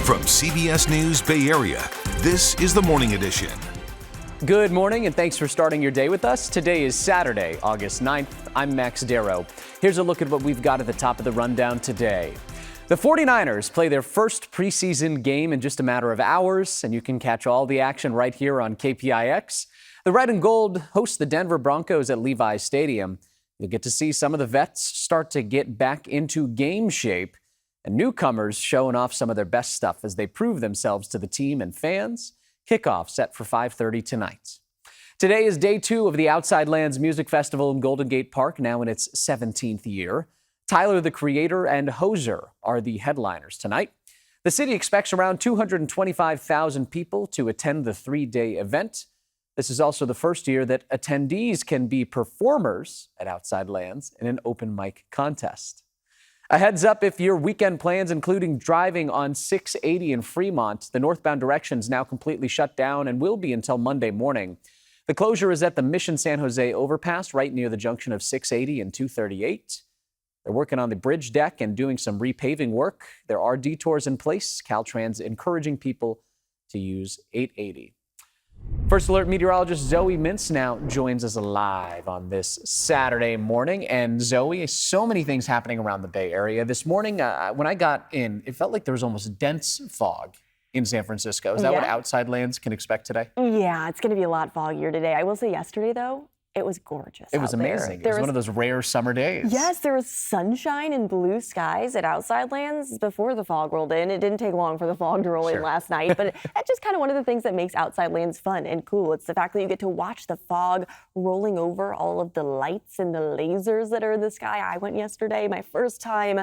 From CBS News Bay Area, this is the Morning Edition. Good morning, and thanks for starting your day with us. Today is Saturday, August 9th. I'm Max Darrow. Here's a look at what we've got at the top of the rundown today. The 49ers play their first preseason game in just a matter of hours, and you can catch all the action right here on KPIX. The Red and Gold host the Denver Broncos at Levi's Stadium. You'll get to see some of the vets start to get back into game shape, and newcomers showing off some of their best stuff as they prove themselves to the team and fans. Kickoff set for 5:30 tonight. Today is day 2 of the Outside Lands Music Festival in Golden Gate Park, now in its 17th year. Tyler, the Creator, and Hoser are the headliners tonight. The city expects around 225,000 people to attend the 3-day event. This is also the first year that attendees can be performers at Outside Lands in an open mic contest. A heads up if your weekend plans, including driving on 680 in Fremont, the northbound direction is now completely shut down and will be until Monday morning. The closure is at the Mission San Jose overpass right near the junction of 680 and 238. They're working on the bridge deck and doing some repaving work. There are detours in place. Caltrans encouraging people to use 880. First Alert meteorologist Zoe Mintz now joins us live on this Saturday morning. And Zoe, so many things happening around the Bay Area. This morning, when I got in, it felt like there was almost dense fog in San Francisco. Is that what Outside Lands can expect today? Yeah, it's going to be a lot foggier today. I will say yesterday, though, it was gorgeous. It was amazing. It was one of those rare summer days. Yes, there was sunshine and blue skies at Outside Lands before the fog rolled in. It didn't take long for the fog to roll in last night, but that's just kind of one of the things that makes Outside Lands fun and cool. It's the fact that you get to watch the fog rolling over all of the lights and the lasers that are in the sky. I went yesterday, my first time.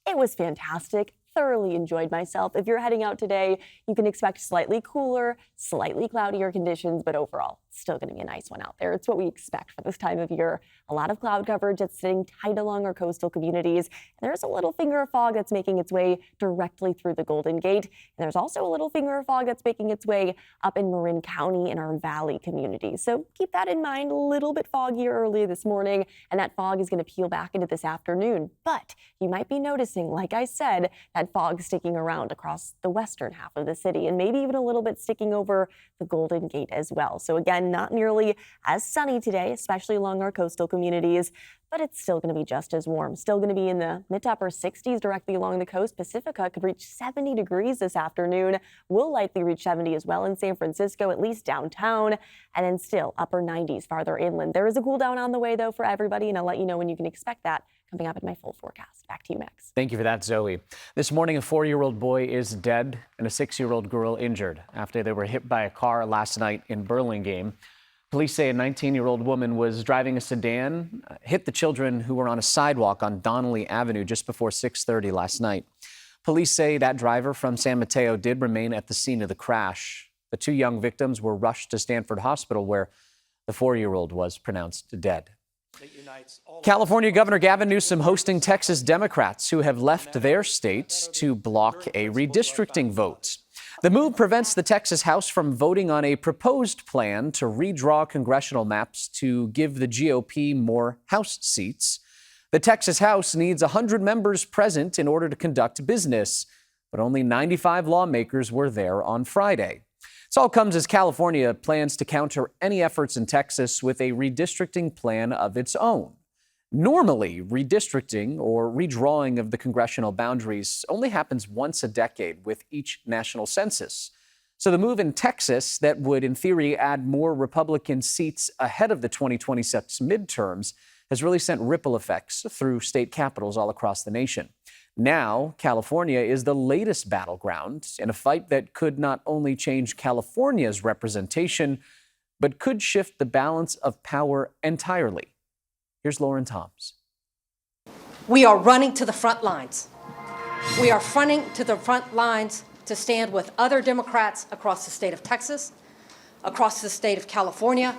It was fantastic. Thoroughly enjoyed myself. If you're heading out today, you can expect slightly cooler, slightly cloudier conditions, but overall, it's still going to be a nice one out there. It's what we expect for this time of year. A lot of cloud coverage that's sitting tight along our coastal communities. There's a little finger of fog that's making its way directly through the Golden Gate. And there's also a little finger of fog that's making its way up in Marin County in our valley communities. So keep that in mind. A little bit foggier early this morning, and that fog is going to peel back into this afternoon. But you might be noticing, like I said, that fog sticking around across the western half of the city and maybe even a little bit sticking over the Golden Gate as well. So again, not nearly as sunny today, especially along our coastal communities, but it's still going to be just as warm. Still going to be in the mid to upper 60s directly along the coast. Pacifica could reach 70 degrees this afternoon. Will likely reach 70 as well in San Francisco, at least downtown, and then still upper 90s farther inland. There is a cool down on the way, though, for everybody, and I'll let you know when you can expect that coming up in my full forecast. Back to you, Max. Thank you for that, Zoe. This morning, a 4-year-old boy is dead and a 6-year-old girl injured after they were hit by a car last night in Burlingame. Police say a 19-year-old woman was driving a sedan, hit the children who were on a sidewalk on Donnelly Avenue just before 6:30 last night. Police say that driver from San Mateo did remain at the scene of the crash. The 2 young victims were rushed to Stanford Hospital, where the 4-year-old was pronounced dead. California Governor Gavin Newsom hosting Texas Democrats who have left their state to block a redistricting vote. The move prevents the Texas House from voting on a proposed plan to redraw congressional maps to give the GOP more House seats. The Texas House needs 100 members present in order to conduct business, but only 95 lawmakers were there on Friday. This all comes as California plans to counter any efforts in Texas with a redistricting plan of its own. Normally, redistricting or redrawing of the congressional boundaries only happens once a decade with each national census. So the move in Texas that would, in theory, add more Republican seats ahead of the 2026 midterms has really sent ripple effects through state capitals all across the nation. Now, California is the latest battleground in a fight that could not only change California's representation, but could shift the balance of power entirely. Here's Lauren Toms. We are running to the front lines. We are running to the front lines to stand with other Democrats across the state of Texas, across the state of California,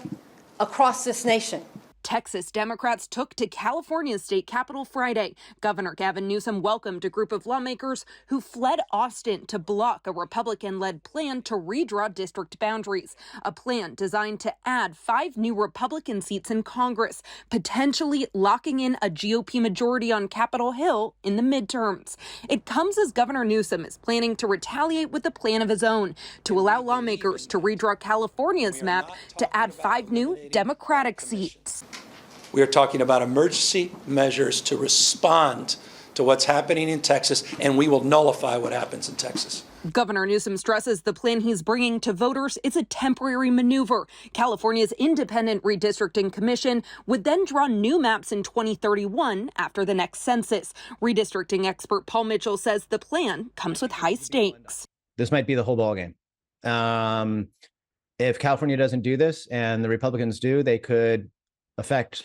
across this nation. Texas Democrats took to California's state capitol Friday. Governor Gavin Newsom welcomed a group of lawmakers who fled Austin to block a Republican-led plan to redraw district boundaries, a plan designed to add 5 new Republican seats in Congress, potentially locking in a GOP majority on Capitol Hill in the midterms. It comes as Governor Newsom is planning to retaliate with a plan of his own to allow lawmakers to redraw California's map to add 5 new Democratic seats. We are talking about emergency measures to respond to what's happening in Texas, and we will nullify what happens in Texas. Governor Newsom stresses the plan he's bringing to voters is a temporary maneuver. California's independent redistricting commission would then draw new maps in 2031 after the next census. Redistricting expert Paul Mitchell says the plan comes with high stakes. This might be the whole ballgame. If California doesn't do this and the Republicans do, they could affect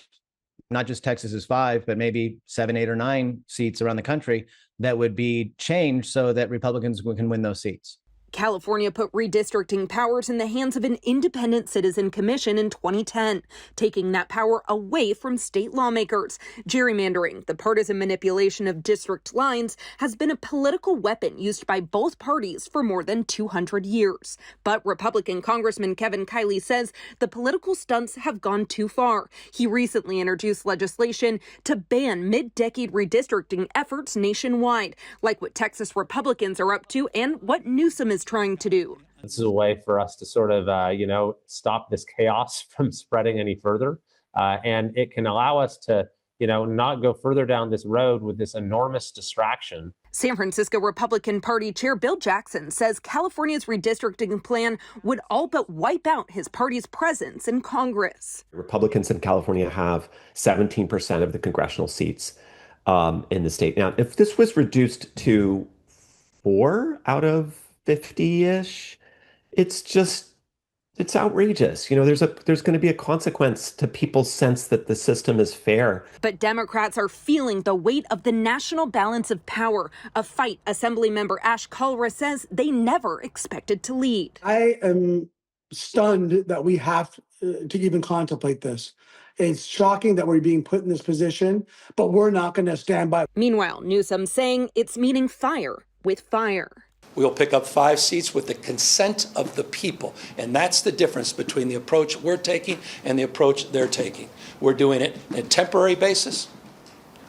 not just Texas's 5, but maybe 7, 8, or 9 seats around the country that would be changed so that Republicans can win those seats. California put redistricting powers in the hands of an independent citizen commission in 2010, taking that power away from state lawmakers. Gerrymandering, the partisan manipulation of district lines, has been a political weapon used by both parties for more than 200 years. But Republican Congressman Kevin Kiley says the political stunts have gone too far. He recently introduced legislation to ban mid-decade redistricting efforts nationwide, like what Texas Republicans are up to and what Newsom is trying to do. This is a way for us to sort of, stop this chaos from spreading any further. And it can allow us to, not go further down this road with this enormous distraction. San Francisco Republican Party Chair Bill Jackson says California's redistricting plan would all but wipe out his party's presence in Congress. Republicans in California have 17% of the congressional seats in the state. Now, if this was reduced to 4 out of 50-ish, it's outrageous. There's going to be a consequence to people's sense that the system is fair. But Democrats are feeling the weight of the national balance of power, a fight Assemblymember Ash Kalra says they never expected to lead. I am stunned that we have to even contemplate this. It's shocking that we're being put in this position, but we're not going to stand by. Meanwhile, Newsom saying it's meeting fire with fire. We will pick up 5 seats with the consent of the people. And that's the difference between the approach we're taking and the approach they're taking. We're doing it on a temporary basis.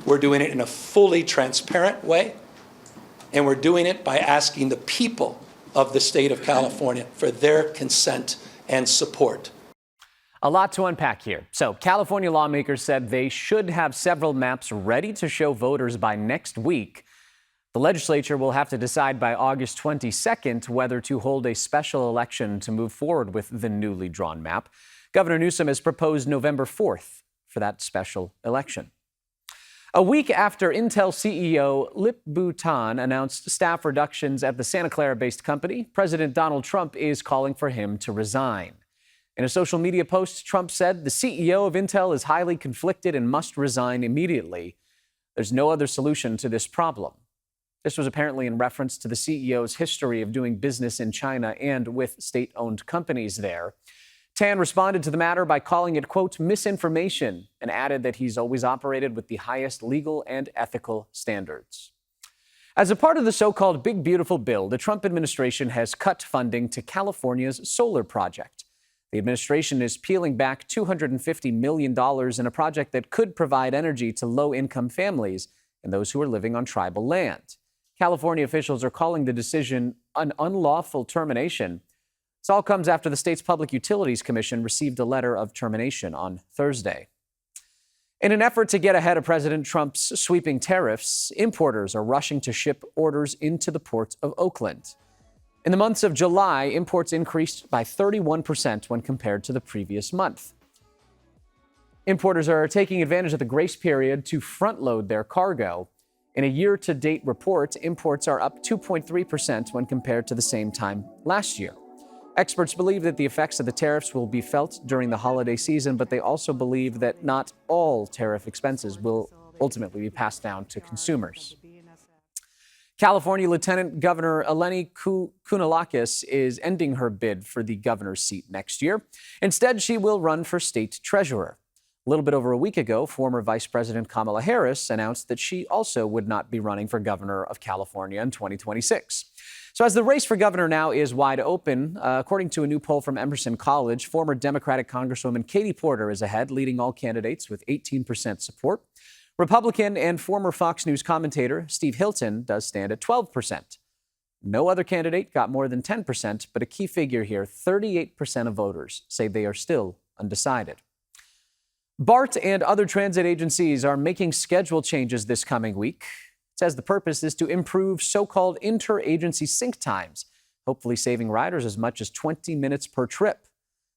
We're doing it in a fully transparent way. And we're doing it by asking the people of the state of California for their consent and support. A lot to unpack here. So California lawmakers said they should have several maps ready to show voters by next week. The legislature will have to decide by August 22nd whether to hold a special election to move forward with the newly drawn map. Governor Newsom has proposed November 4th for that special election. A week after Intel CEO Lip-Bu Tan announced staff reductions at the Santa Clara-based company, President Donald Trump is calling for him to resign. In a social media post, Trump said the CEO of Intel is highly conflicted and must resign immediately. There's no other solution to this problem. This was apparently in reference to the CEO's history of doing business in China and with state-owned companies there. Tan responded to the matter by calling it, quote, misinformation, and added that he's always operated with the highest legal and ethical standards. As a part of the so-called Big Beautiful Bill, the Trump administration has cut funding to California's solar project. The administration is peeling back $250 million in a project that could provide energy to low-income families and those who are living on tribal land. California officials are calling the decision an unlawful termination. This all comes after the state's Public Utilities Commission received a letter of termination on Thursday. In an effort to get ahead of President Trump's sweeping tariffs, importers are rushing to ship orders into the port of Oakland. In the months of July, imports increased by 31% when compared to the previous month. Importers are taking advantage of the grace period to front-load their cargo. In a year-to-date report, imports are up 2.3% when compared to the same time last year. Experts believe that the effects of the tariffs will be felt during the holiday season, but they also believe that not all tariff expenses will ultimately be passed down to consumers. California Lieutenant Governor Eleni Kounalakis is ending her bid for the governor's seat next year. Instead, she will run for state treasurer. A little bit over a week ago, former Vice President Kamala Harris announced that she also would not be running for governor of California in 2026. So as the race for governor now is wide open, according to a new poll from Emerson College, former Democratic Congresswoman Katie Porter is ahead, leading all candidates with 18% support. Republican and former Fox News commentator Steve Hilton does stand at 12%. No other candidate got more than 10%, but a key figure here, 38% of voters say they are still undecided. BART and other transit agencies are making schedule changes this coming week. It says the purpose is to improve so-called interagency sync times, hopefully saving riders as much as 20 minutes per trip.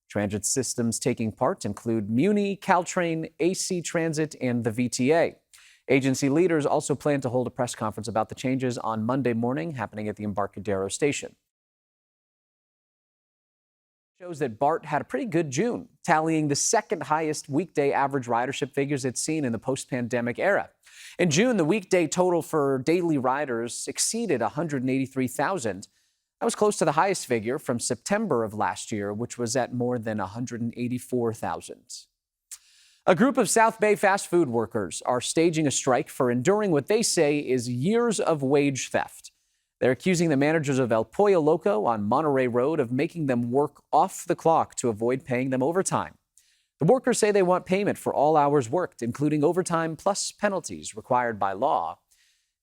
Transit systems taking part include Muni, Caltrain, AC Transit, and the VTA. Agency leaders also plan to hold a press conference about the changes on Monday morning, happening at the Embarcadero station. Shows that BART had a pretty good June, tallying the second highest weekday average ridership figures it's seen in the post-pandemic era. In June, the weekday total for daily riders exceeded 183,000. That was close to the highest figure from September of last year, which was at more than 184,000. A group of South Bay fast food workers are staging a strike for enduring what they say is years of wage theft. They're accusing the managers of El Pollo Loco on Monterey Road of making them work off the clock to avoid paying them overtime. The workers say they want payment for all hours worked, including overtime plus penalties required by law.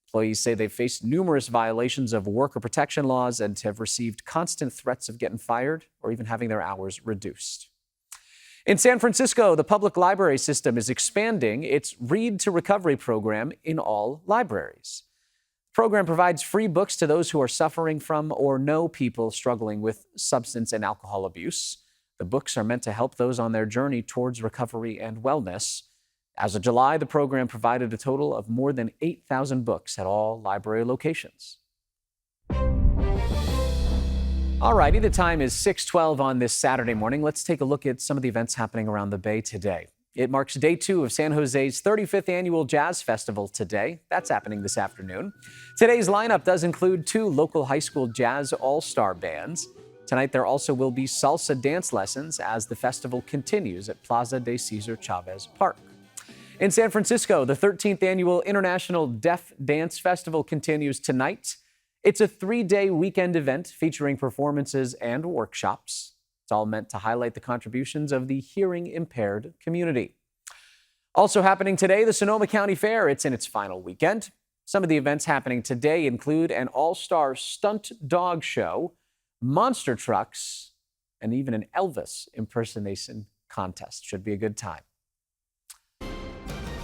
Employees say they've faced numerous violations of worker protection laws and have received constant threats of getting fired or even having their hours reduced. In San Francisco, the public library system is expanding its Read to Recovery program in all libraries. The program provides free books to those who are suffering from or know people struggling with substance and alcohol abuse. The books are meant to help those on their journey towards recovery and wellness. As of July, the program provided a total of more than 8,000 books at all library locations. All righty, the time is 6:12 on this Saturday morning. Let's take a look at some of the events happening around the Bay today. It marks day 2 of San Jose's 35th annual Jazz Festival today. That's happening this afternoon. Today's lineup does include 2 local high school jazz all-star bands. Tonight, there also will be salsa dance lessons as the festival continues at Plaza de Cesar Chavez Park. In San Francisco, the 13th annual International Deaf Dance Festival continues tonight. It's a 3-day weekend event featuring performances and workshops. It's all meant to highlight the contributions of the hearing-impaired community. Also happening today, the Sonoma County Fair. It's in its final weekend. Some of the events happening today include an all-star stunt dog show, monster trucks, and even an Elvis impersonation contest. Should be a good time.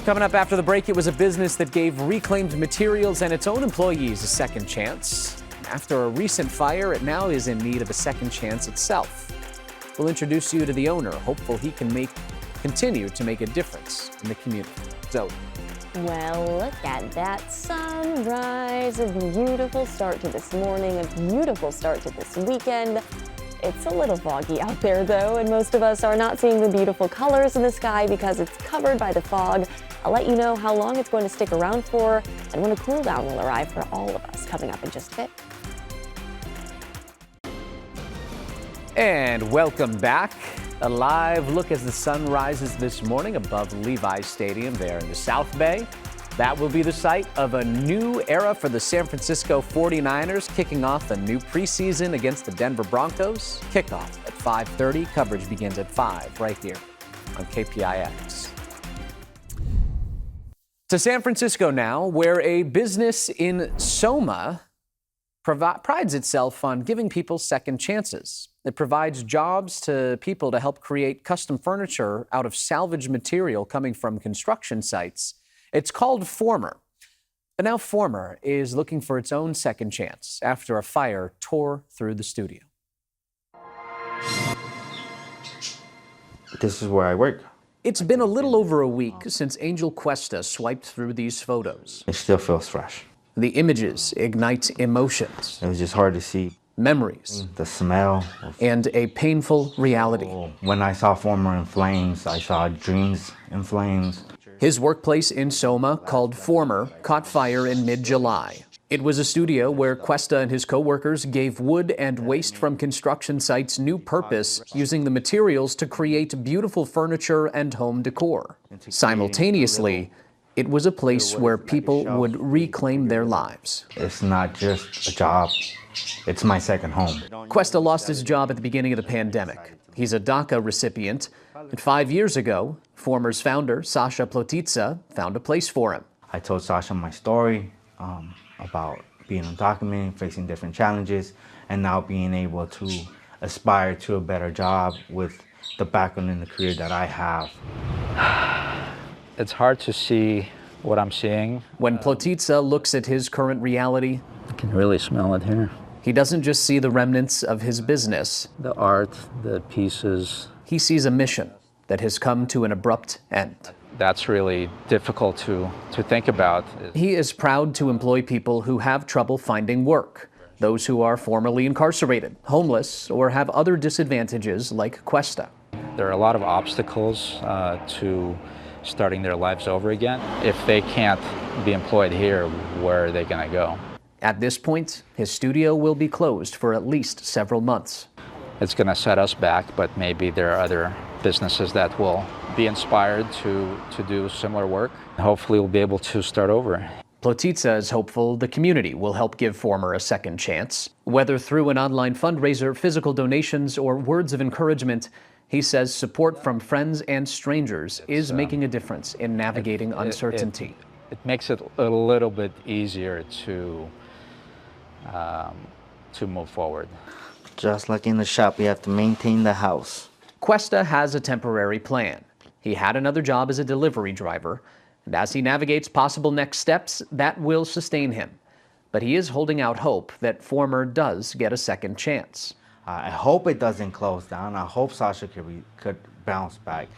Coming up after the break, it was a business that gave reclaimed materials and its own employees a second chance. After a recent fire, it now is in need of a second chance itself. We'll introduce you to the owner, hopeful he can continue to make a difference in the community. Zoe. Well, look at that sunrise. A beautiful start to this morning, a beautiful start to this weekend. It's a little foggy out there, though, and most of us are not seeing the beautiful colors in the sky because it's covered by the fog. I'll let you know how long it's going to stick around for and when a cool down will arrive for all of us coming up in just a bit. And welcome back. A live look as the sun rises this morning above Levi's Stadium there in the South Bay. That will be the site of a new era for the San Francisco 49ers, kicking off a new preseason against the Denver Broncos. Kickoff at 5:30. Coverage begins at 5 right here on KPIX. To San Francisco now, where a business in Soma prides itself on giving people second chances. It provides jobs to people to help create custom furniture out of salvage material coming from construction sites. It's called Former. But now Former is looking for its own second chance after a fire tore through the studio. This is where I work. It's been a little over a week since Angel Cuesta swiped through these photos. It still feels fresh. The images ignite emotions. It was just hard to see. Memories. The smell. And a painful reality. When I saw Former in flames, I saw dreams in flames. His workplace in Soma, called Former, caught fire in mid-July. It was a studio where Cuesta and his co-workers gave wood and waste from construction sites new purpose, using the materials to create beautiful furniture and home decor. Simultaneously, it was a place where people would reclaim their lives. It's not just a job, it's my second home. Cuesta lost his job at the beginning of the pandemic. He's a DACA recipient, and 5 years ago, Former's founder, Sasha Plotitsa, found a place for him. I told Sasha my story about being undocumented, facing different challenges, and now being able to aspire to a better job with the background and the career that I have. It's hard to see what I'm seeing. When Plotitsa looks at his current reality, I can really smell it here. he doesn't just see the remnants of his business. The art, the pieces. He sees a mission that has come to an abrupt end. That's really difficult to think about. He is proud to employ people who have trouble finding work, those who are formerly incarcerated, homeless, or have other disadvantages like Cuesta. There are a lot of obstacles to starting their lives over again. If they can't be employed here, where are they going to go? At this point, his studio will be closed for at least several months. It's going to set us back, but maybe there are other businesses that will be inspired to do similar work. Hopefully we'll be able to start over. Plotitsa is hopeful the community will help give Former a second chance. Whether through an online fundraiser, physical donations, or words of encouragement, he says support from friends and strangers is making a difference in navigating uncertainty. It makes it a little bit easier to move forward. Just like in the shop, we have to maintain the house. Cuesta has a temporary plan. He had another job as a delivery driver, and as he navigates possible next steps, that will sustain him. But he is holding out hope that Former does get a second chance. I hope it doesn't close down. I hope Sasha could bounce back.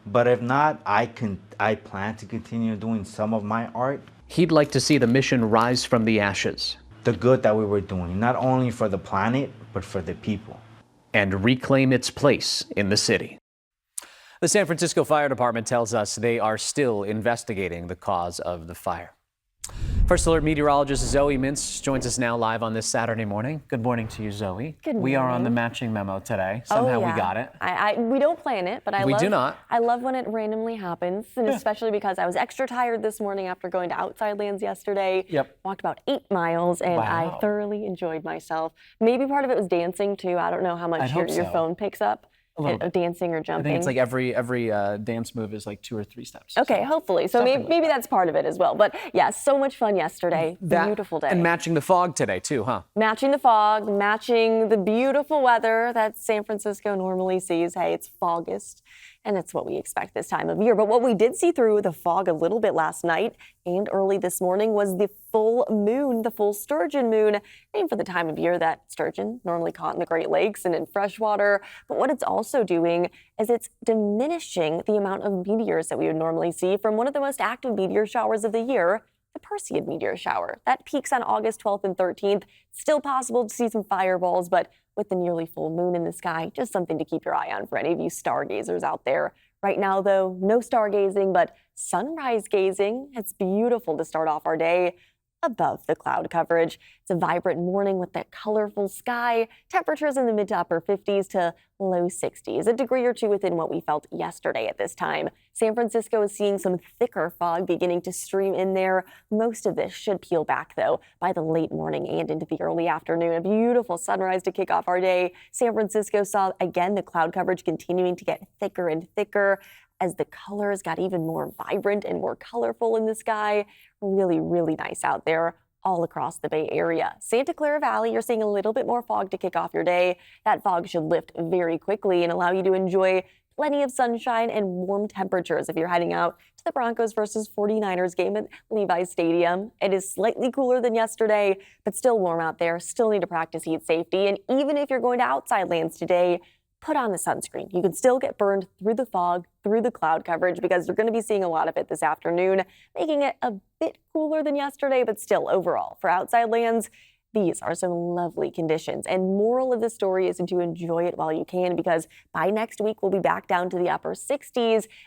But if not, I plan to continue doing some of my art. He'd like to see the mission rise from the ashes. The good that we were doing, not only for the planet, but for the people. And reclaim its place in the city. The San Francisco Fire Department tells us they are still investigating the cause of the fire. First Alert meteorologist Zoe Mintz joins us now live on this Saturday morning. Good morning to you, Zoe. Good morning. We are on the matching memo today. Somehow we got it. We don't plan it, but We do not. I love when it randomly happens, and especially because I was extra tired this morning after going to Outside Lands yesterday. Yep. Walked about 8 miles, and I thoroughly enjoyed myself. Maybe part of it was dancing too. I don't know how much your phone picks up. Dancing or jumping. I think it's like every dance move is like 2 or 3 steps. Okay, hopefully. So maybe that's part of it as well. But yeah, so much fun yesterday. Beautiful day. And matching the fog today too, huh? Matching the fog, matching the beautiful weather that San Francisco normally sees. Hey, it's Fogust, and it's what we expect this time of year. But what we did see through the fog a little bit last night and early this morning was the full moon, the full sturgeon moon, named for the time of year that sturgeon normally caught in the Great Lakes and in freshwater. But what it's also doing is it's diminishing the amount of meteors that we would normally see from one of the most active meteor showers of the year, the Perseid meteor shower. That peaks on August 12th and 13th. Still possible to see some fireballs, but with the nearly full moon in the sky, just something to keep your eye on for any of you stargazers out there. Right now, though, no stargazing, but sunrise gazing. It's beautiful to start off our day above the cloud coverage. It's a vibrant morning with that colorful sky. Temperatures in the mid to upper 50s to low 60s, a degree or two within what we felt yesterday at this time. San Francisco is seeing some thicker fog beginning to stream in there. Most of this should peel back, though, by the late morning and into the early afternoon. A beautiful sunrise to kick off our day. San Francisco saw, again, the cloud coverage continuing to get thicker and thicker as the colors got even more vibrant and more colorful in the sky. Really, really nice out there all across the Bay Area. Santa Clara Valley, you're seeing a little bit more fog to kick off your day. That fog should lift very quickly and allow you to enjoy plenty of sunshine and warm temperatures if you're heading out to the Broncos versus 49ers game at Levi's Stadium. It is slightly cooler than yesterday, but still warm out there. Still need to practice heat safety. And even if you're going to Outside Lands today, put on the sunscreen. You can still get burned through the fog, through the cloud coverage, because you're going to be seeing a lot of it this afternoon, making it a bit cooler than yesterday, but still overall for Outside Lands, These are some lovely conditions. And moral of the story is to enjoy it while you can, because by next week, we'll be back down to the upper 60s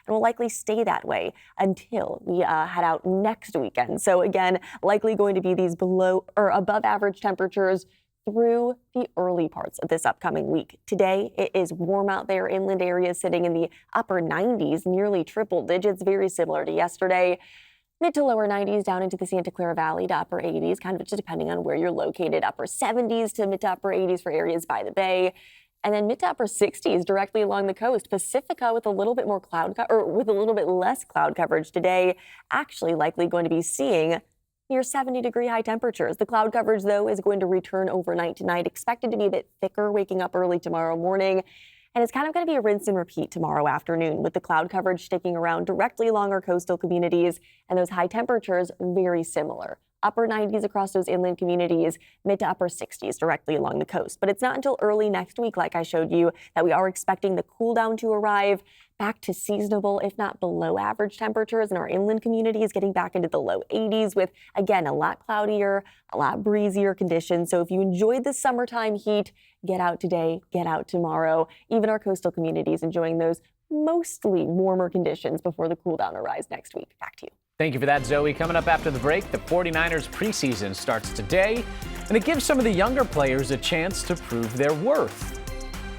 and will likely stay that way until we head out next weekend. So again, likely going to be these below or above average temperatures through the early parts of this upcoming week. Today, it is warm out there. Inland areas sitting in the upper 90s, nearly triple digits, very similar to yesterday. Mid to lower 90s down into the Santa Clara Valley to upper 80s, kind of just depending on where you're located. Upper 70s to mid to upper 80s for areas by the bay. And then mid to upper 60s directly along the coast. Pacifica with a little bit more with a little bit less cloud coverage today. Actually likely going to be seeing near 70-degree high temperatures. The cloud coverage, though, is going to return overnight tonight. Expected to be a bit thicker waking up early tomorrow morning. And it's kind of going to be a rinse and repeat tomorrow afternoon, with the cloud coverage sticking around directly along our coastal communities and those high temperatures very similar. Upper 90s across those inland communities, mid to upper 60s directly along the coast. But it's not until early next week, like I showed you, that we are expecting the cool down to arrive, back to seasonable, if not below average temperatures in our inland communities, getting back into the low 80s with, again, a lot cloudier, a lot breezier conditions. So if you enjoyed the summertime heat, get out today, get out tomorrow. Even our coastal communities enjoying those mostly warmer conditions before the cool down arrives next week. Back to you. Thank you for that, Zoe. Coming up after the break, the 49ers preseason starts today, and it gives some of the younger players a chance to prove their worth.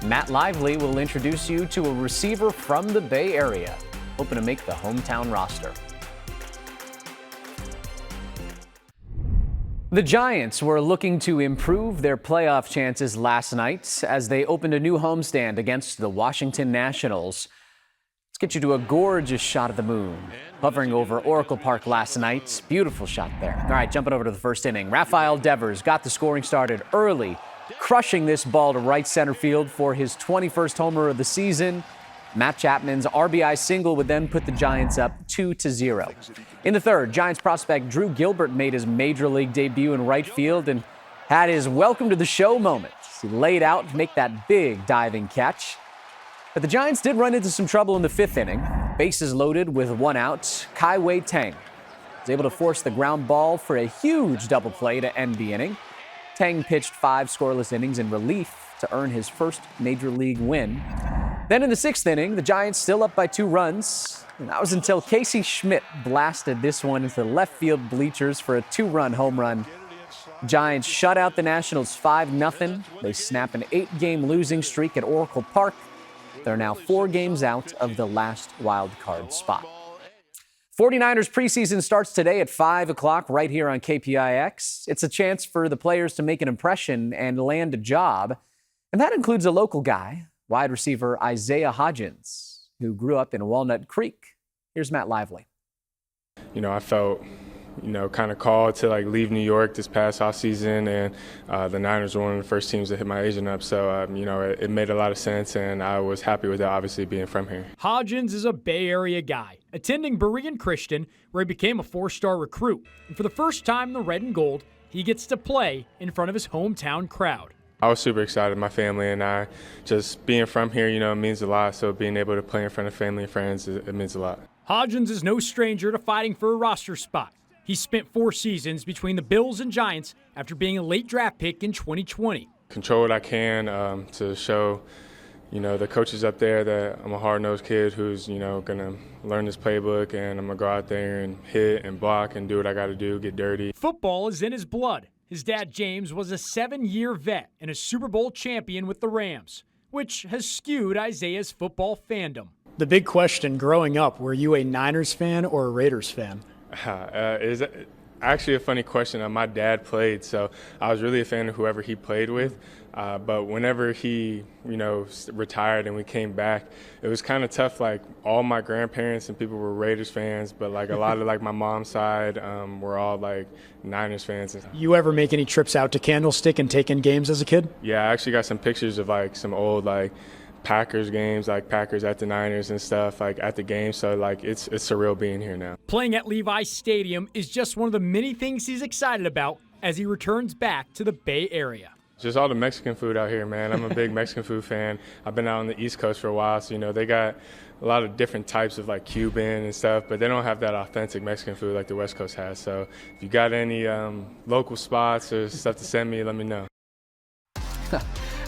Matt Lively will introduce you to a receiver from the Bay Area, hoping to make the hometown roster. The Giants were looking to improve their playoff chances last night as they opened a new homestand against the Washington Nationals. Let's get you to a gorgeous shot of the moon hovering over Oracle Park last night. Beautiful shot there. All right, jumping over to the first inning. Rafael Devers got the scoring started early, crushing this ball to right center field for his 21st homer of the season. Matt Chapman's RBI single would then put the Giants up 2-0. In the third, Giants prospect Drew Gilbert made his major league debut in right field and had his welcome to the show moment. He laid out to make that big diving catch. But the Giants did run into some trouble in the fifth inning. Bases loaded with one out. Kai-Wei Tang was able to force the ground ball for a huge double play to end the inning. Tang pitched 5 scoreless innings in relief to earn his first major league win. Then in the sixth inning, the Giants still up by 2 runs. And that was until Casey Schmidt blasted this one into the left field bleachers for a 2-run home run. Giants shut out the Nationals 5-0. They snap an 8-game losing streak at Oracle Park. They're now 4 games out of the last wild card spot. 49ers preseason starts today at 5 o'clock right here on KPIX. It's a chance for the players to make an impression and land a job. And that includes a local guy, wide receiver Isaiah Hodgins, who grew up in Walnut Creek. Here's Matt Lively. I felt, kind of called to leave New York this past offseason, and the Niners were one of the first teams to hit my agent up. So, it made a lot of sense, and I was happy with it, obviously, being from here. Hodgins is a Bay Area guy, attending Berean Christian, where he became a 4-star recruit. And for the first time in the red and gold, he gets to play in front of his hometown crowd. I was super excited. My family and I, just being from here, it means a lot. So being able to play in front of family and friends, it means a lot. Hodgins is no stranger to fighting for a roster spot. He spent 4 seasons between the Bills and Giants after being a late draft pick in 2020. Control what I can to show, the coaches up there that I'm a hard-nosed kid who's, going to learn this playbook, and I'm going to go out there and hit and block and do what I got to do, get dirty. Football is in his blood. His dad, James, was a 7-year vet and a Super Bowl champion with the Rams, which has skewed Isaiah's football fandom. The big question growing up, were you a Niners fan or a Raiders fan? Is actually a funny question. My dad played, so I was really a fan of whoever he played with. But whenever he, retired and we came back, it was kind of tough. All my grandparents and people were Raiders fans, but a lot of my mom's side were all Niners fans. You ever make any trips out to Candlestick and take in games as a kid? Yeah, I actually got some pictures of some old Packers games, Packers at the Niners and stuff, at the game. So it's surreal being here now. Playing at Levi's Stadium is just one of the many things he's excited about as he returns back to the Bay Area. Just all the Mexican food out here, man. I'm a big Mexican food fan. I've been out on the East Coast for a while, so, they got a lot of different types of, like, Cuban and stuff, but they don't have that authentic Mexican food like the West Coast has. So if you got any local spots or stuff to send me, let me know.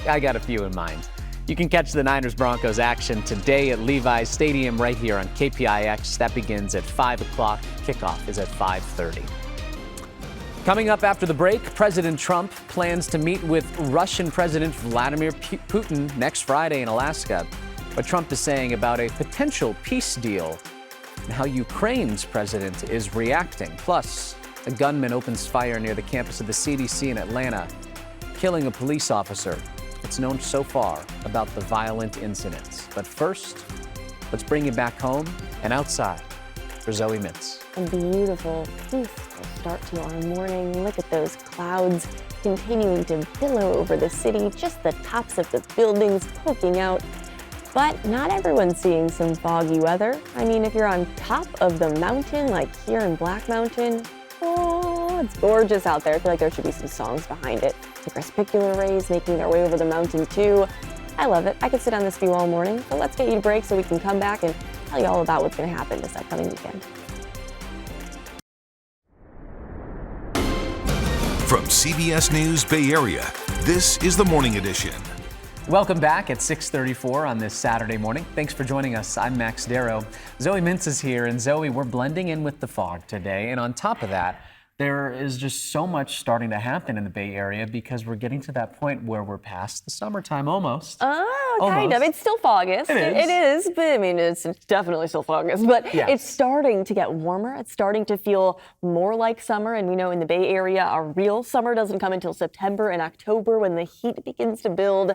I got a few in mind. You can catch the Niners-Broncos action today at Levi's Stadium right here on KPIX. That begins at 5 o'clock. Kickoff is at 5:30. Coming up after the break, President Trump plans to meet with Russian President Vladimir Putin next Friday in Alaska. What Trump is saying about a potential peace deal and how Ukraine's president is reacting. Plus, a gunman opens fire near the campus of the CDC in Atlanta, killing a police officer. It's known so far about the violent incidents. But first, let's bring you back home and outside for Zoe Mintz. A beautiful, peaceful start to our morning. Look at those clouds continuing to billow over the city, just the tops of the buildings poking out. But not everyone's seeing some foggy weather. I mean, if you're on top of the mountain, like here in Black Mountain, oh, it's gorgeous out there. I feel like there should be some songs behind it. The crepuscular rays making their way over the mountain too. I love it. I could sit on this view all morning, but let's get you a break so we can come back and tell you all about what's going to happen this upcoming weekend. From CBS News Bay Area, this is the Morning Edition. Welcome back at 6:34 on this Saturday morning. Thanks for joining us. I'm Max Darrow. Zoe Mintz is here, and Zoe, we're blending in with the fog today. And on top of that, there is just so much starting to happen in the Bay Area because we're getting to that point where we're past the summertime almost. Kind of. It's still foggiest. It is, but I mean, it's definitely still foggiest. But Yes. It's starting to get warmer. It's starting to feel more like summer. And we know in the Bay Area, our real summer doesn't come until September and October when the heat begins to build.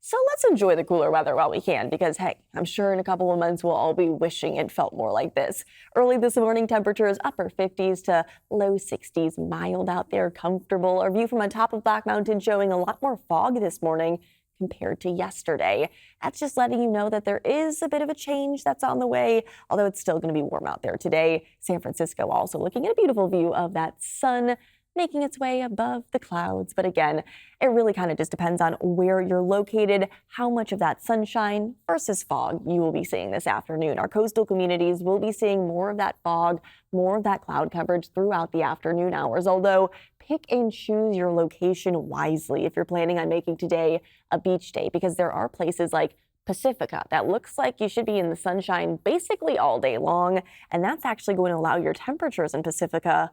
So let's enjoy the cooler weather while we can because, hey, I'm sure in a couple of months we'll all be wishing it felt more like this. Early this morning, temperatures upper 50s to low 60s, mild out there, comfortable. Our view from on top of Black Mountain showing a lot more fog this morning compared to yesterday. That's just letting you know that there is a bit of a change that's on the way, although it's still going to be warm out there today. San Francisco also looking at a beautiful view of that sun making its way above the clouds. But again, it really kind of just depends on where you're located, how much of that sunshine versus fog you will be seeing this afternoon. Our coastal communities will be seeing more of that fog, more of that cloud coverage throughout the afternoon hours, although pick and choose your location wisely if you're planning on making today a beach day, because there are places like Pacifica that looks like you should be in the sunshine basically all day long, and that's actually going to allow your temperatures in Pacifica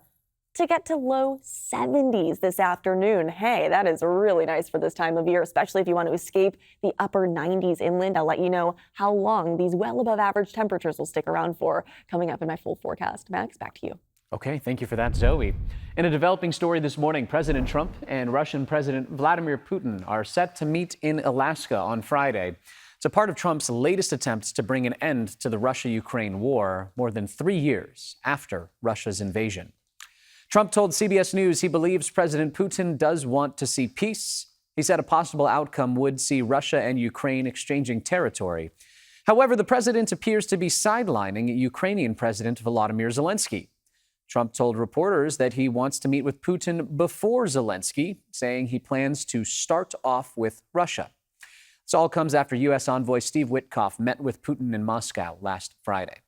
to get to low 70s this afternoon. Hey, that is really nice for this time of year, especially if you want to escape the upper 90s inland. I'll let you know how long these well above average temperatures will stick around for coming up in my full forecast. Max, back to you. Okay, thank you for that, Zoe. In a developing story this morning, President Trump and Russian President Vladimir Putin are set to meet in Alaska on Friday. It's a part of Trump's latest attempt to bring an end to the Russia-Ukraine war more than 3 years after Russia's invasion. Trump told CBS News he believes President Putin does want to see peace. He said a possible outcome would see Russia and Ukraine exchanging territory. However, the president appears to be sidelining Ukrainian President Volodymyr Zelensky. Trump told reporters that he wants to meet with Putin before Zelensky, saying he plans to start off with Russia. This all comes after U.S. Envoy Steve Witkoff met with Putin in Moscow last Friday.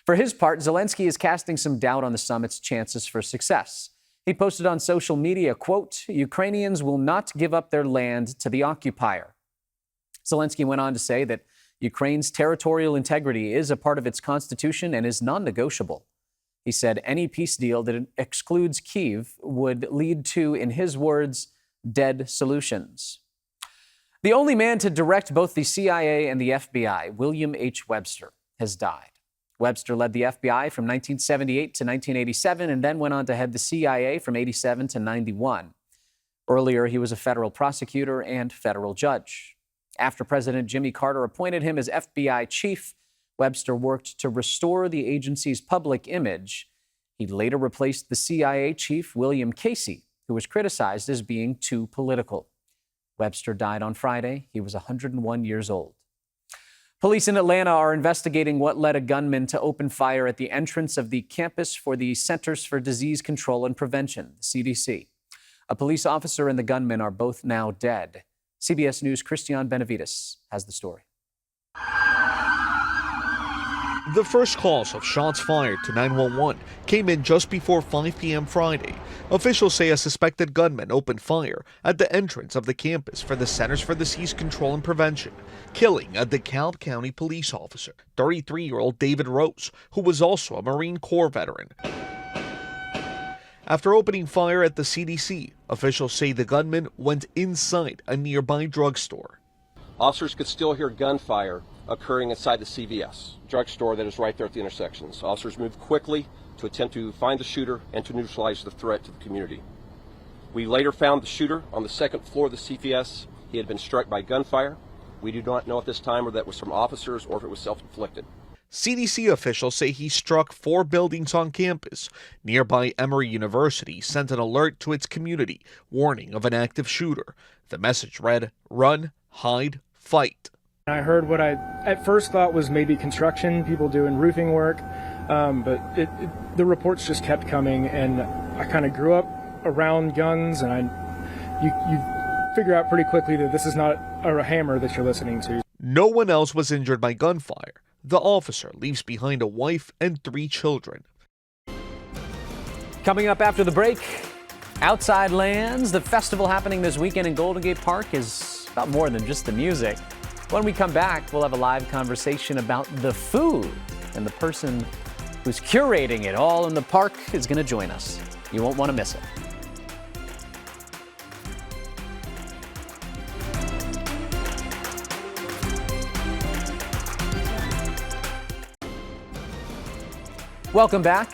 For his part, Zelensky is casting some doubt on the summit's chances for success. He posted on social media, quote, "Ukrainians will not give up their land to the occupier." Zelensky went on to say that Ukraine's territorial integrity is a part of its constitution and is non-negotiable. He said any peace deal that excludes Kyiv would lead to, in his words, dead solutions. The only man to direct both the CIA and the FBI, William H. Webster, has died. Webster led the FBI from 1978 to 1987 and then went on to head the CIA from 87 to 91. Earlier, he was a federal prosecutor and federal judge. After President Jimmy Carter appointed him as FBI chief, Webster worked to restore the agency's public image. He later replaced the CIA chief, William Casey, who was criticized as being too political. Webster died on Friday. He was 101 years old. Police in Atlanta are investigating what led a gunman to open fire at the entrance of the campus for the Centers for Disease Control and Prevention, the CDC. A police officer and the gunman are both now dead. CBS News' Christian Benavides has the story. The first calls of shots fired to 911 came in just before 5 p.m. Friday. Officials say a suspected gunman opened fire at the entrance of the campus for the Centers for Disease Control and Prevention, killing a DeKalb County police officer, 33-year-old David Rose, who was also a Marine Corps veteran. After opening fire at the CDC, officials say the gunman went inside a nearby drugstore. Officers could still hear gunfire occurring inside the CVS drugstore that is right there at the intersections. Officers moved quickly to attempt to find the shooter and to neutralize the threat to the community. We later found the shooter on the second floor of the CVS. He had been struck by gunfire. We do not know at this time whether that was from officers or if it was self-inflicted. CDC officials say he struck 4 buildings on campus. Nearby Emory University sent an alert to its community, warning of an active shooter. The message read, "Run, hide, fight." I heard what I at first thought was maybe construction, people doing roofing work, but the reports just kept coming, and I kind of grew up around guns, and you figure out pretty quickly that this is not a hammer that you're listening to. No one else was injured by gunfire. The officer leaves behind a wife and 3 children. Coming up after the break, Outside Lands, the festival happening this weekend in Golden Gate Park, is about more than just the music. When we come back, we'll have a live conversation about the food, and the person who's curating it all in the park is going to join us. You won't want to miss it. Welcome back.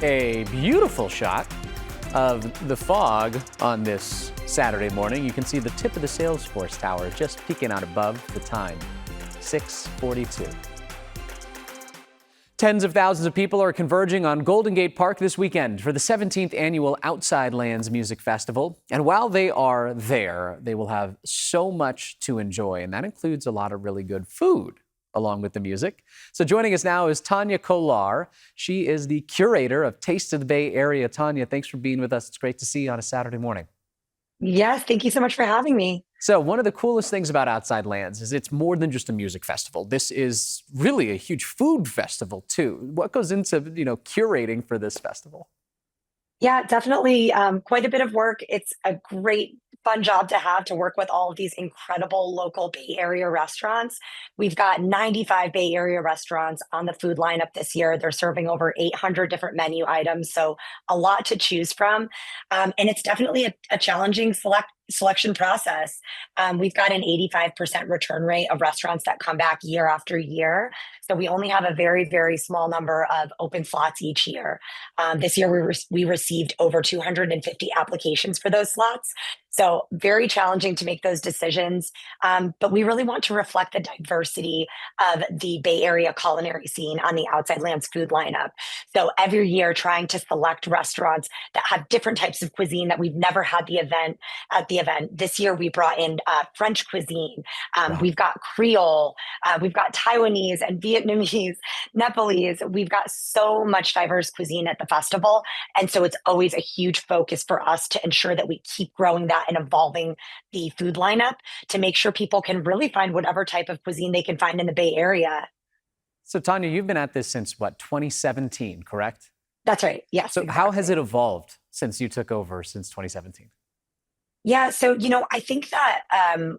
A beautiful shot of the fog on this Saturday morning. You can see the tip of the Salesforce Tower just peeking out above. The time, 6:42. Tens of thousands of people are converging on Golden Gate Park this weekend for the 17th annual Outside Lands Music Festival. And while they are there, they will have so much to enjoy, and that includes a lot of really good food along with the music. So joining us now is Tanya Kolar. She is the curator of Taste of the Bay Area. Tanya, thanks for being with us. It's great to see you on a Saturday morning. Yes, thank you so much for having me. So one of the coolest things about Outside Lands is it's more than just a music festival. This is really a huge food festival too. What goes into, curating for this festival? Yeah, definitely quite a bit of work. It's a great, fun job to have to work with all of these incredible local Bay Area restaurants. We've got 95 Bay Area restaurants on the food lineup this year. They're serving over 800 different menu items, so a lot to choose from. And it's definitely a challenging selection process. We've got an 85% return rate of restaurants that come back year after year. So we only have a very, very small number of open slots each year. This year we received over 250 applications for those slots. So very challenging to make those decisions. But we really want to reflect the diversity of the Bay Area culinary scene on the Outside Lands food lineup. So every year trying to select restaurants that have different types of cuisine that we've never had at the event. This year we brought in French cuisine. Wow. We've got Creole, we've got Taiwanese and Vietnamese, Nepalese. We've got so much diverse cuisine at the festival. And so it's always a huge focus for us to ensure that we keep growing that and evolving the food lineup to make sure people can really find whatever type of cuisine they can find in the Bay Area. So Tanya, you've been at this since 2017, correct? That's right. Yes. So exactly. How has it evolved since you took over since 2017? Yeah, so, I think that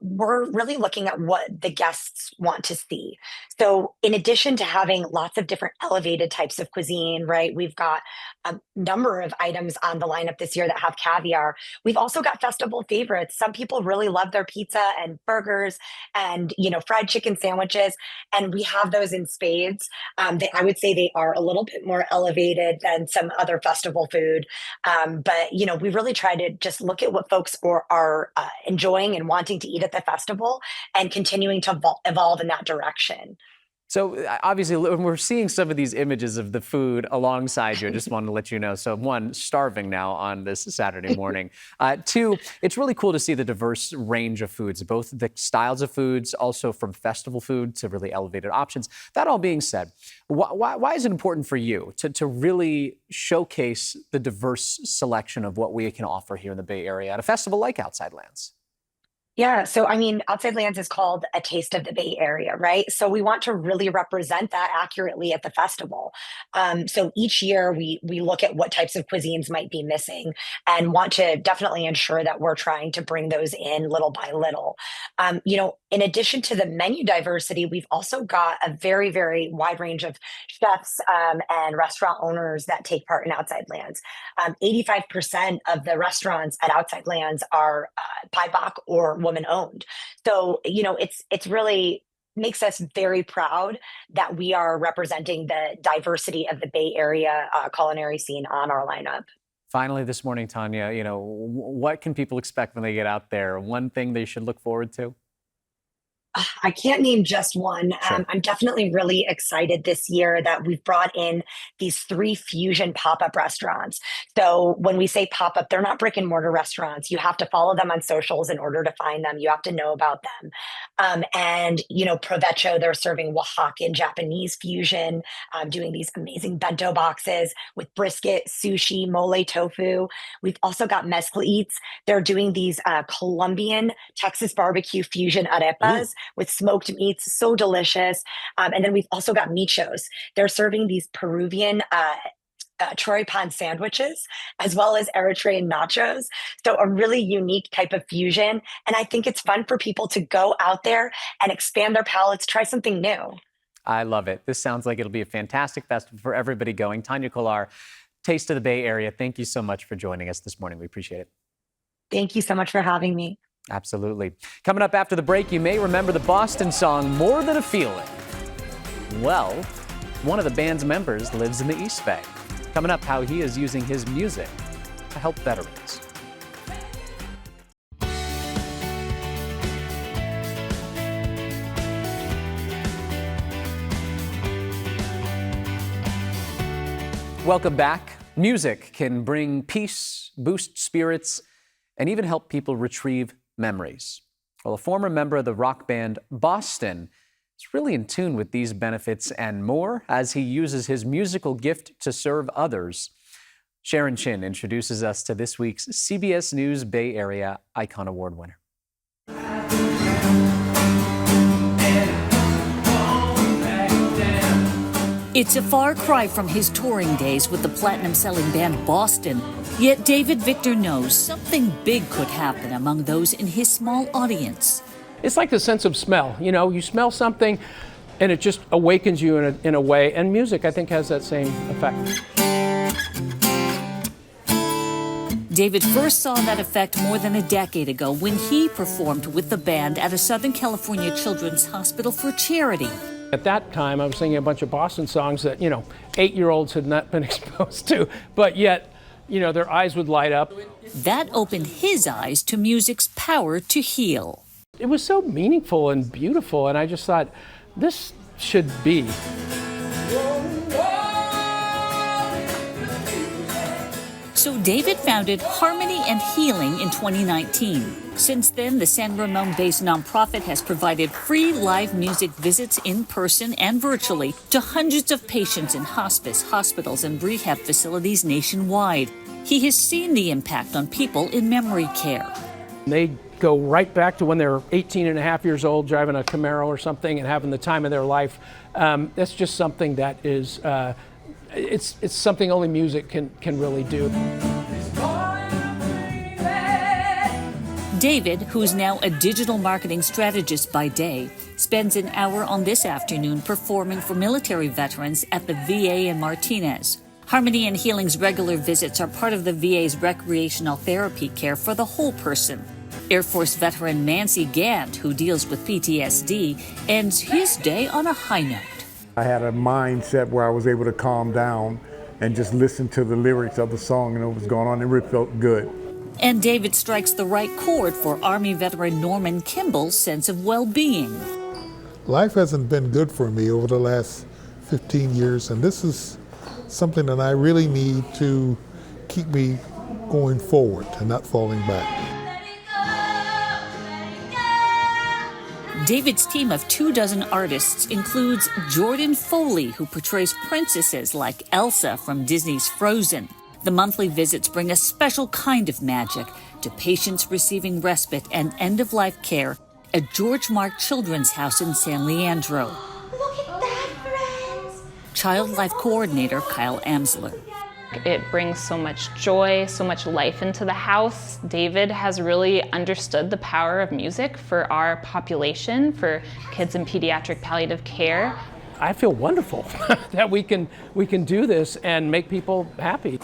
we're really looking at what the guests want to see. So in addition to having lots of different elevated types of cuisine, right, we've got a number of items on the lineup this year that have caviar. We've also got festival favorites. Some people really love their pizza and burgers and, fried chicken sandwiches, and we have those in spades. I would say they are a little bit more elevated than some other festival food. But, we really try to just look at what folks are enjoying and wanting to eat at the festival and continuing to evolve in that direction. So obviously, when we're seeing some of these images of the food alongside you, I just wanted to let you know. So one, starving now on this Saturday morning. Two, it's really cool to see the diverse range of foods, both the styles of foods, also from festival food to really elevated options. That all being said, why is it important for you to really showcase the diverse selection of what we can offer here in the Bay Area at a festival like Outside Lands? Yeah, so I mean, Outside Lands is called a taste of the Bay Area, right? So we want to really represent that accurately at the festival. So each year we look at what types of cuisines might be missing and want to definitely ensure that we're trying to bring those in little by little. In addition to the menu diversity, we've also got a very, very wide range of chefs and restaurant owners that take part in Outside Lands. 85% of the restaurants at Outside Lands are BIPOC or woman owned. So, it's really makes us very proud that we are representing the diversity of the Bay Area culinary scene on our lineup. Finally, this morning, Tanya, what can people expect when they get out there? One thing they should look forward to? I can't name just one. Sure. I'm definitely really excited this year that we've brought in these 3 fusion pop-up restaurants. So when we say pop-up, they're not brick and mortar restaurants. You have to follow them on socials in order to find them. You have to know about them. Provecho, they're serving Oaxacan Japanese fusion, doing these amazing bento boxes with brisket, sushi, mole tofu. We've also got Mezcla Eats. They're doing these Colombian Texas barbecue fusion arepas with smoked meats, so delicious. And then we've also got Michos. They're serving these Peruvian choripan sandwiches, as well as Eritrean nachos. So a really unique type of fusion. And I think it's fun for people to go out there and expand their palates, try something new. I love it. This sounds like it'll be a fantastic festival for everybody going. Tanya Kolar, Taste of the Bay Area, thank you so much for joining us this morning. We appreciate it. Thank you so much for having me. Absolutely. Coming up after the break, you may remember the Boston song, More Than a Feeling. Well, one of the band's members lives in the East Bay. Coming up, how he is using his music to help veterans. Welcome back. Music can bring peace, boost spirits, and even help people retrieve memories. Well, a former member of the rock band Boston is really in tune with these benefits and more as he uses his musical gift to serve others. Sharon Chin introduces us to this week's CBS News Bay Area Icon Award winner. It's a far cry from his touring days with the platinum-selling band Boston. Yet David Victor knows something big could happen among those in his small audience. It's like the sense of smell. You smell something and it just awakens you in a way. And music, I think, has that same effect. David first saw that effect more than a decade ago when he performed with the band at a Southern California Children's Hospital for charity. At that time, I was singing a bunch of Boston songs that, 8-year-olds had not been exposed to, but yet, their eyes would light up. That opened his eyes to music's power to heal. It was so meaningful and beautiful, and I just thought, this should be. So David founded Harmony and Healing in 2019. Since then, the San Ramon-based nonprofit has provided free live music visits in person and virtually to hundreds of patients in hospice, hospitals, and rehab facilities nationwide. He has seen the impact on people in memory care. They go right back to when they were 18 and a half years old, driving a Camaro or something and having the time of their life. That's just something that is, it's something only music can really do. David, who's now a digital marketing strategist by day, spends an hour on this afternoon performing for military veterans at the VA in Martinez. Harmony and Healing's regular visits are part of the VA's recreational therapy care for the whole person. Air Force veteran Nancy Gant, who deals with PTSD, ends his day on a high note. I had a mindset where I was able to calm down and just listen to the lyrics of the song and what was going on. It really felt good. And David strikes the right chord for Army veteran Norman Kimball's sense of well-being. life hasn't been good for me over the last 15 years, and this is something that I really need to keep me going forward and not falling back. David's team of 24 artists includes Jordan Foley, who portrays princesses like Elsa from Disney's Frozen. The monthly visits bring a special kind of magic to patients receiving respite and end-of-life care at George Mark Children's House in San Leandro. Look at that, friends! Child Life Coordinator Kyle Amsler. It brings so much joy, so much life into the house. David has really understood the power of music for our population, for kids in pediatric palliative care. I feel wonderful that we can do this and make people happy.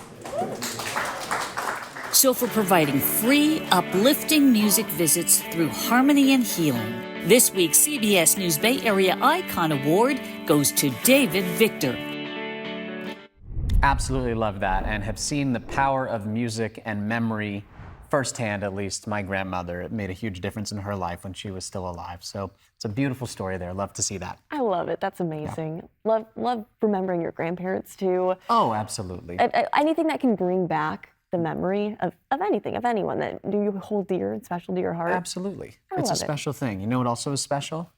So for providing free, uplifting music visits through harmony and healing, this week's CBS News Bay Area Icon Award goes to David Victor. Absolutely love that, and have seen the power of music and memory firsthand. At least my grandmother, it made a huge difference in her life when she was still alive. So it's a beautiful story there. Love to see that. I love it. That's amazing. Yeah. Love remembering your grandparents too. Oh, absolutely. Anything that can bring back the memory of anything, of anyone that do you hold dear and special to your heart. Absolutely. It's a special thing. You know what also is special?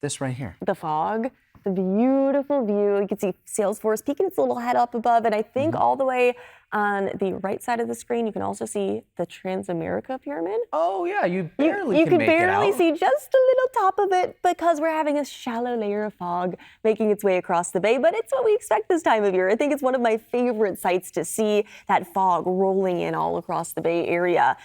This right here. The fog. The beautiful view. You can see Salesforce peeking its little head up above, and I think all the way on the right side of the screen, you can also see the Transamerica Pyramid. Oh yeah, you can barely see just a little top of it because we're having a shallow layer of fog making its way across the bay, but it's what we expect this time of year. I think it's one of my favorite sights to see that fog rolling in all across the Bay Area.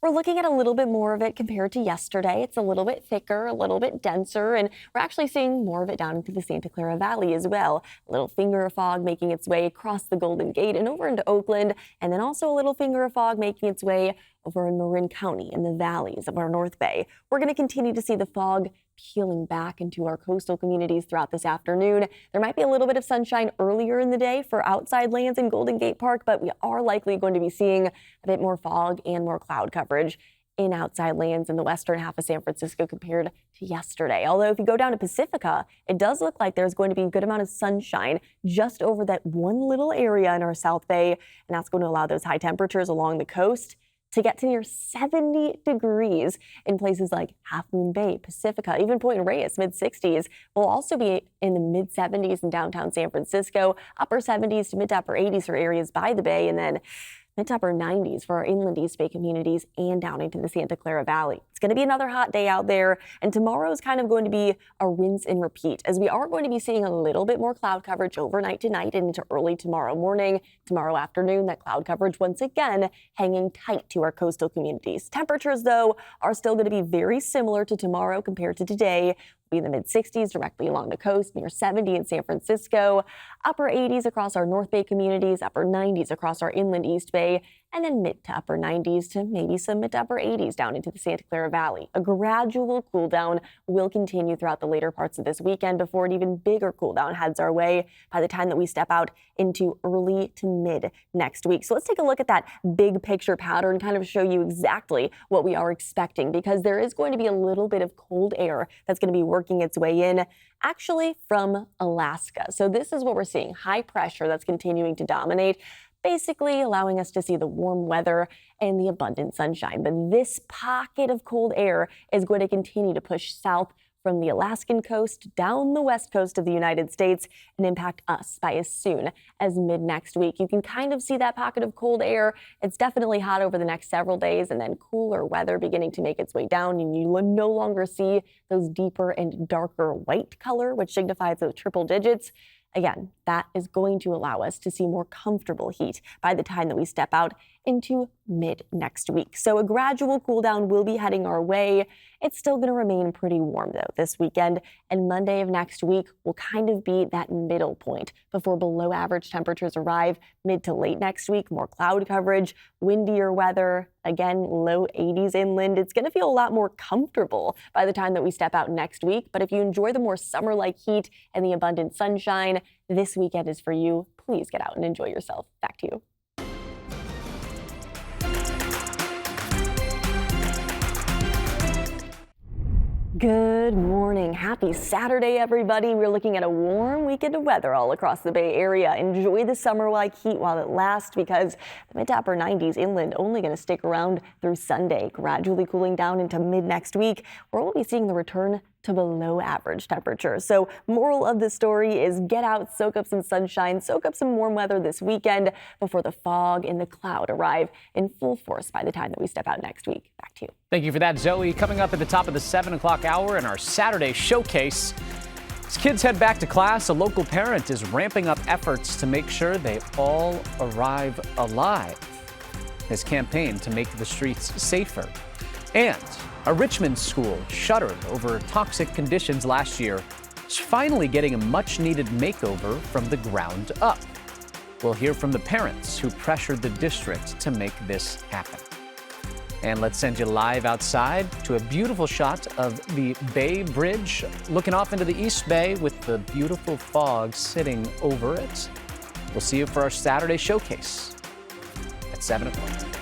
We're looking at a little bit more of it compared to yesterday. It's a little bit thicker, a little bit denser, and we're actually seeing more of it down into the Santa Clara Valley as well. A little finger of fog making its way across the Golden Gate and over into Oakland, and then also a little finger of fog making its way over in Marin County in the valleys of our North Bay. We're going to continue to see the fog peeling back into our coastal communities throughout this afternoon. There might be a little bit of sunshine earlier in the day for outside lands in Golden Gate Park, but we are likely going to be seeing a bit more fog and more cloud coverage in outside lands in the western half of San Francisco compared to yesterday. Although if you go down to Pacifica, it does look like there's going to be a good amount of sunshine just over that one little area in our South Bay, and that's going to allow those high temperatures along the coast to get to near 70 degrees in places like Half Moon Bay, Pacifica, even Point Reyes, mid-60s. We'll also be in the mid-70s in downtown San Francisco, upper 70s to mid to upper 80s for areas by the bay, and then mid to upper 90s for our inland East Bay communities and down into the Santa Clara Valley. It's going to be another hot day out there, and tomorrow is kind of going to be a rinse and repeat, as we are going to be seeing a little bit more cloud coverage overnight tonight and into early tomorrow morning, tomorrow afternoon. That cloud coverage once again hanging tight to our coastal communities. Temperatures, though, are still going to be very similar to tomorrow compared to today. Be in the mid-60s directly along the coast, near 70 in San Francisco, upper 80s across our North Bay communities, upper 90s across our inland East Bay, and then mid to upper 90s to maybe some mid to upper 80s down into the Santa Clara Valley. A gradual cool down will continue throughout the later parts of this weekend before an even bigger cool down heads our way by the time that we step out into early to mid next week. So let's take a look at that big picture pattern, kind of show you exactly what we are expecting, because there is going to be a little bit of cold air that's going to be working its way in, actually from Alaska. So this is what we're seeing, high pressure that's continuing to dominate, basically allowing us to see the warm weather and the abundant sunshine. But this pocket of cold air is going to continue to push south from the Alaskan coast down the west coast of the United States and impact us by as soon as mid next week. You can kind of see that pocket of cold air. It's definitely hot over the next several days, and then cooler weather beginning to make its way down, and you no longer see those deeper and darker white color, which signifies those triple digits. Again, that is going to allow us to see more comfortable heat by the time that we step out into mid next week. So a gradual cool down will be heading our way. It's still going to remain pretty warm though this weekend, and Monday of next week will kind of be that middle point before below average temperatures arrive mid to late next week. More cloud coverage, windier weather, again, low 80s inland. It's going to feel a lot more comfortable by the time that we step out next week. But if you enjoy the more summer-like heat and the abundant sunshine, this weekend is for you. Please get out and enjoy yourself. Back to you. Good morning. Happy Saturday, everybody. We're looking at a warm weekend of weather all across the Bay Area. Enjoy the summer-like heat while it lasts, because the mid to upper 90s inland only going to stick around through Sunday, gradually cooling down into mid next week, where we'll be seeing the return to below average temperatures. So moral of the story is get out, soak up some sunshine, soak up some warm weather this weekend before the fog and the cloud arrive in full force by the time that we step out next week. Back to you. Thank you for that, Zoe. Coming up at the top of the 7 o'clock hour in our Saturday showcase. As kids head back to class, a local parent is ramping up efforts to make sure they all arrive alive. His campaign to make the streets safer. And a Richmond school shuttered over toxic conditions last year is finally getting a much-needed makeover from the ground up. We'll hear from the parents who pressured the district to make this happen. And let's send you live outside to a beautiful shot of the Bay Bridge, looking off into the East Bay with the beautiful fog sitting over it. We'll see you for our Saturday showcase at 7 o'clock.